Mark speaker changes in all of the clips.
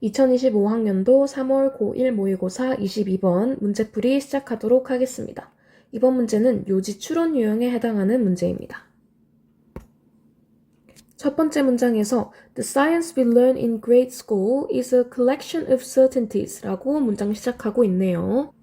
Speaker 1: 2025학년도 3월 고1 모의고사 22번 문제풀이 시작하도록 하겠습니다. 이번 문제는 요지 추론 유형에 해당하는 문제입니다. 첫 번째 문장에서 The science we learn in grade school is a collection of certainties 라고 문장 시작하고 있네요.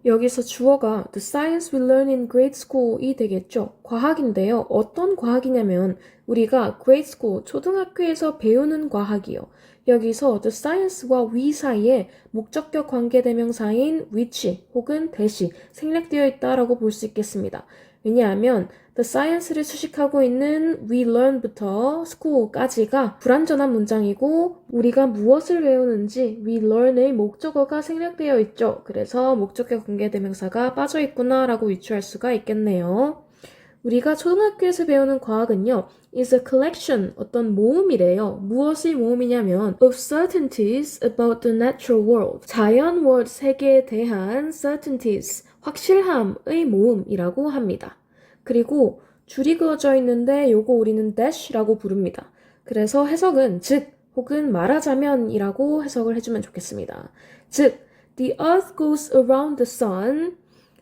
Speaker 1: 여기서 주어가 The science we learn in grade school이 되겠죠. 과학인데요. 어떤 과학이냐면 우리가 grade school, 초등학교에서 배우는 과학이요. 여기서 the science와 we 사이에 목적격 관계대명사인 which 혹은 that이 생략되어 있다라고 볼 수 있겠습니다. 왜냐하면 the science를 수식하고 있는 we learn부터 school까지가 불완전한 문장이고 우리가 무엇을 배우는지 we learn의 목적어가 생략되어 있죠. 그래서 목적격 관계대명사가 빠져 있구나 라고 유추할 수가 있겠네요. 우리가 초등학교에서 배우는 과학은요, is a collection, 어떤 모음이래요. 무엇의 모음이냐면 of certainties about the natural world, 자연 월 세계에 대한 certainties, 확실함의 모음이라고 합니다. 그리고 줄이 그어져 있는데 요거 우리는 dash라고 부릅니다. 그래서 해석은 즉 혹은 말하자면 이라고 해석을 해주면 좋겠습니다. 즉, the earth goes around the sun,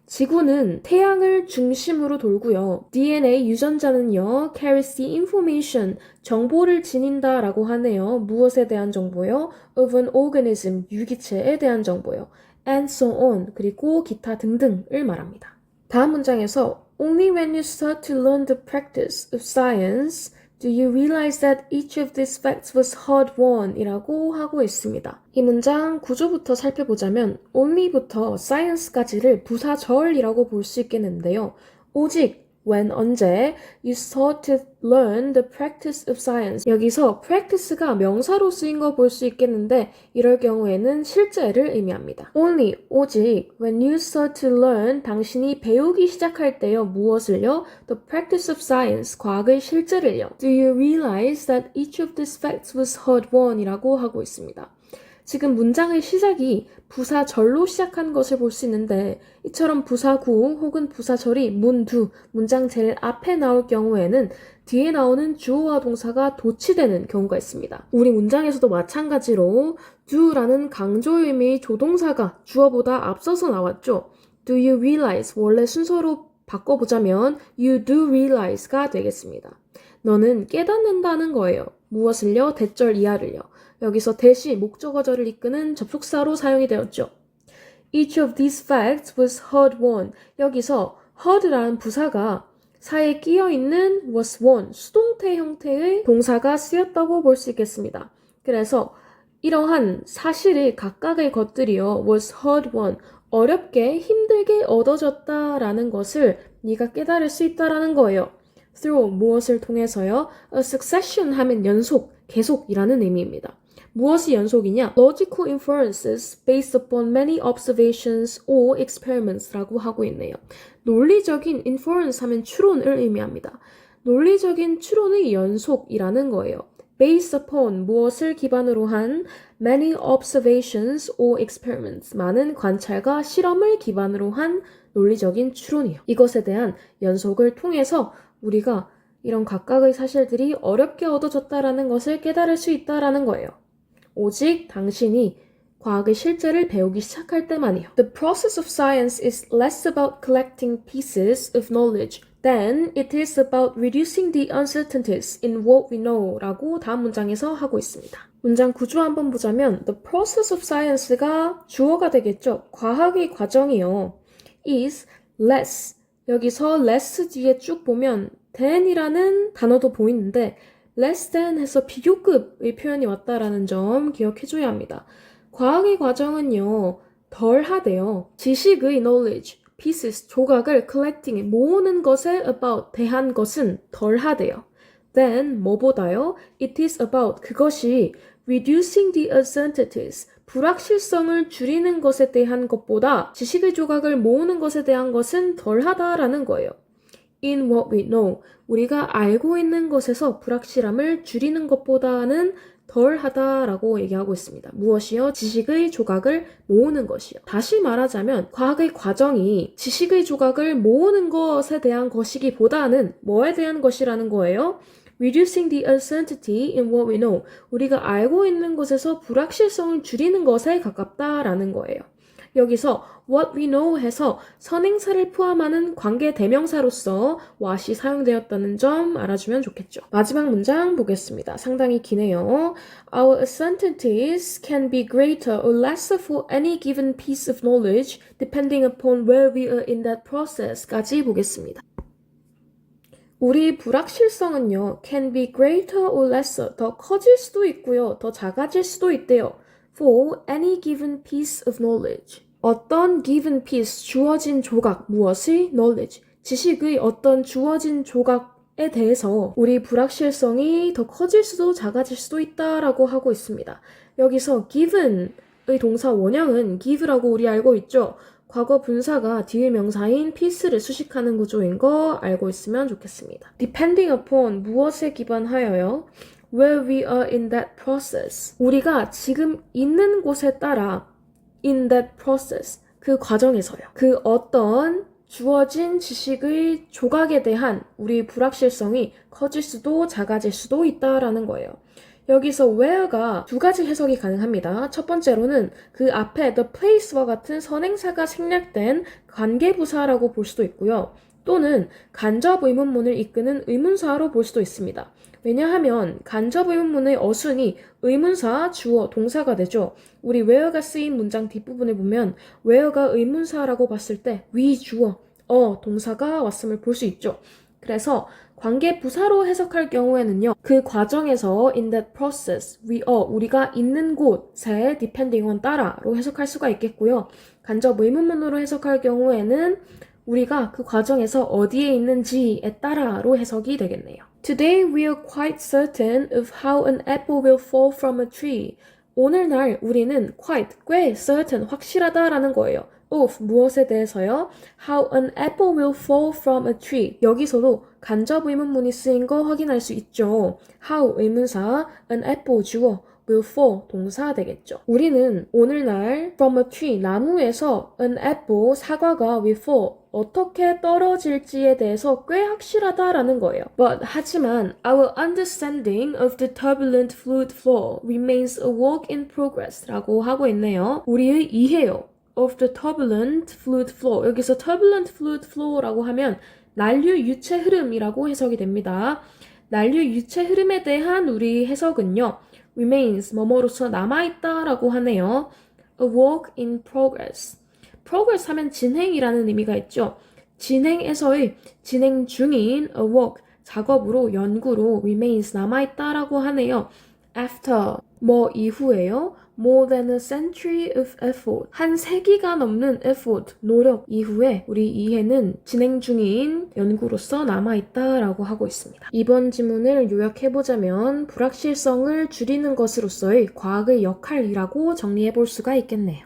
Speaker 1: 지구는 태양을 중심으로 돌고요. DNA 유전자는요, carries the information, 정보를 지닌다 라고 하네요. 무엇에 대한 정보요? of an organism, 유기체에 대한 정보요. and so on, 그리고 기타 등등을 말합니다. 다음 문장에서 Only when you start to learn the practice of science do you realize that each of these facts was hard-won 이라고 하고 있습니다. 이 문장 구조부터 살펴보자면 only부터 science까지를 부사절이라고 볼 수 있겠는데요. 오직 when 언제 you start to learn the practice of science 여기서 practice가 명사로 쓰인 거 볼 수 있겠는데 이럴 경우에는 실제를 의미합니다. Only 오직 when you start to learn 당신이 배우기 시작할 때요. 무엇을요? The practice of science 과학의 실제를요. Do you realize that each of these facts was hard-won 이라고 하고 있습니다. 지금 문장의 시작이 부사절로 시작한 것을 볼 수 있는데 이처럼 부사구 혹은 부사절이 문두, 문장 제일 앞에 나올 경우에는 뒤에 나오는 주어와 동사가 도치되는 경우가 있습니다. 우리 문장에서도 마찬가지로 do라는 강조 의미의 조동사가 주어보다 앞서서 나왔죠. Do you realize? 원래 순서로 바꿔보자면 you do realize가 되겠습니다. 너는 깨닫는다는 거예요. 무엇을요? 대절 이하를요. 여기서 that이 목적어절을 이끄는 접속사로 사용이 되었죠. Each of these facts was hard-won. 여기서 hard라는 부사가 사이에 끼어있는 was won, 수동태 형태의 동사가 쓰였다고 볼 수 있겠습니다. 그래서 이러한 사실이 각각의 것들이요 was hard-won, 어렵게 힘들게 얻어졌다라는 것을 네가 깨달을 수 있다라는 거예요. through 무엇을 통해서요? A succession 하면 연속, 계속이라는 의미입니다. 무엇이 연속이냐? Logical inferences based upon many observations or experiments 라고 하고 있네요. 논리적인 inference 하면 추론을 의미합니다. 논리적인 추론의 연속이라는 거예요. Based upon 무엇을 기반으로 한 many observations or experiments 많은 관찰과 실험을 기반으로 한 논리적인 추론이요. 이것에 대한 연속을 통해서 우리가 이런 각각의 사실들이 어렵게 얻어졌다라는 것을 깨달을 수 있다라는 거예요. 오직 당신이 과학의 실제를 배우기 시작할 때만이요. The process of science is less about collecting pieces of knowledge than it is about reducing the uncertainties in what we know 라고 다음 문장에서 하고 있습니다. 문장 구조 한번 보자면 The process of science가 주어가 되겠죠. 과학의 과정이요. is less 여기서 less 뒤에 쭉 보면 than이라는 단어도 보이는데 less than 해서 비교급의 표현이 왔다라는 점 기억해줘야 합니다. 과학의 과정은요, 덜 하대요. 지식의 knowledge, pieces, 조각을 collecting, 모으는 것에 about, 대한 것은 덜 하대요. then, 뭐보다요? It is about, 그것이 reducing the uncertainties, 불확실성을 줄이는 것에 대한 것보다 지식의 조각을 모으는 것에 대한 것은 덜 하다라는 거예요. In what we know, 우리가 알고 있는 것에서 불확실함을 줄이는 것보다는 덜 하다라고 얘기하고 있습니다. 무엇이요? 지식의 조각을 모으는 것이요. 다시 말하자면 과학의 과정이 지식의 조각을 모으는 것에 대한 것이기보다는 뭐에 대한 것이라는 거예요? reducing the uncertainty in what we know. 우리가 알고 있는 것에서 불확실성을 줄이는 것에 가깝다라는 거예요. 여기서 what we know 해서 선행사를 포함하는 관계 대명사로서 what이 사용되었다는 점 알아주면 좋겠죠. 마지막 문장 보겠습니다. 상당히 기네요. Our uncertainties can be greater or lesser for any given piece of knowledge depending upon where we are in that process까지 보겠습니다. 우리 불확실성은요, can be greater or lesser, 더 커질 수도 있고요, 더 작아질 수도 있대요. For any given piece of knowledge. 어떤 given piece, 주어진 조각, 무엇의 knowledge, 지식의 어떤 주어진 조각에 대해서 우리 불확실성이 더 커질 수도 작아질 수도 있다라고 하고 있습니다. 여기서 given의 동사 원형은 give라고 우리 알고 있죠? 과거 분사가 뒤의 명사인 piece를 수식하는 구조인 거 알고 있으면 좋겠습니다. Depending upon 무엇에 기반하여요? Where we are in that process. 우리가 지금 있는 곳에 따라 in that process. 그 과정에서요. 그 어떤 주어진 지식의 조각에 대한 우리 불확실성이 커질 수도 작아질 수도 있다라는 거예요. 여기서 where가 두 가지 해석이 가능합니다. 첫 번째로는 그 앞에 the place와 같은 선행사가 생략된 관계부사라고 볼 수도 있고요. 또는 간접 의문문을 이끄는 의문사로 볼 수도 있습니다. 왜냐하면 간접 의문문의 어순이 의문사, 주어, 동사가 되죠. 우리 where가 쓰인 문장 뒷부분을 보면 where가 의문사라고 봤을 때 위, 주어, 동사가 왔음을 볼 수 있죠. 그래서 관계 부사로 해석할 경우에는요. 그 과정에서 in that process, 우리가 있는 곳에 depending on 따라로 해석할 수가 있겠고요. 간접 의문문으로 해석할 경우에는 우리가 그 과정에서 어디에 있는지에 따라로 해석이 되겠네요. Today we are quite certain of how an apple will fall from a tree. 오늘날 우리는 quite, 꽤 certain, 확실하다라는 거예요. of 무엇에 대해서요? How an apple will fall from a tree. 여기서도 간접 의문문이 쓰인 거 확인할 수 있죠. How 의문사, an apple 주어, will fall 동사 되겠죠. 우리는 오늘날 from a tree 나무에서 an apple 사과가 will fall 어떻게 떨어질지에 대해서 꽤 확실하다라는 거예요. But 하지만 our understanding of the turbulent fluid flow remains a work in progress 라고 하고 있네요. 우리의 이해요. of the turbulent fluid flow. 여기서 turbulent fluid flow라고 하면 난류 유체 흐름이라고 해석이 됩니다. 난류 유체 흐름에 대한 우리 해석은요. remains, 뭐뭐로서 남아있다라고 하네요. a work in progress. progress 하면 진행이라는 의미가 있죠. 진행에서의 진행 중인 a work, 작업으로, 연구로 remains, 남아있다라고 하네요. after, 뭐 이후에요. more than a century of effort. 한 세기가 넘는 effort, 노력 이후에 우리 이해는 진행 중인 연구로서 남아있다라고 하고 있습니다. 이번 지문을 요약해보자면 불확실성을 줄이는 것으로서의 과학의 역할이라고 정리해볼 수가 있겠네요.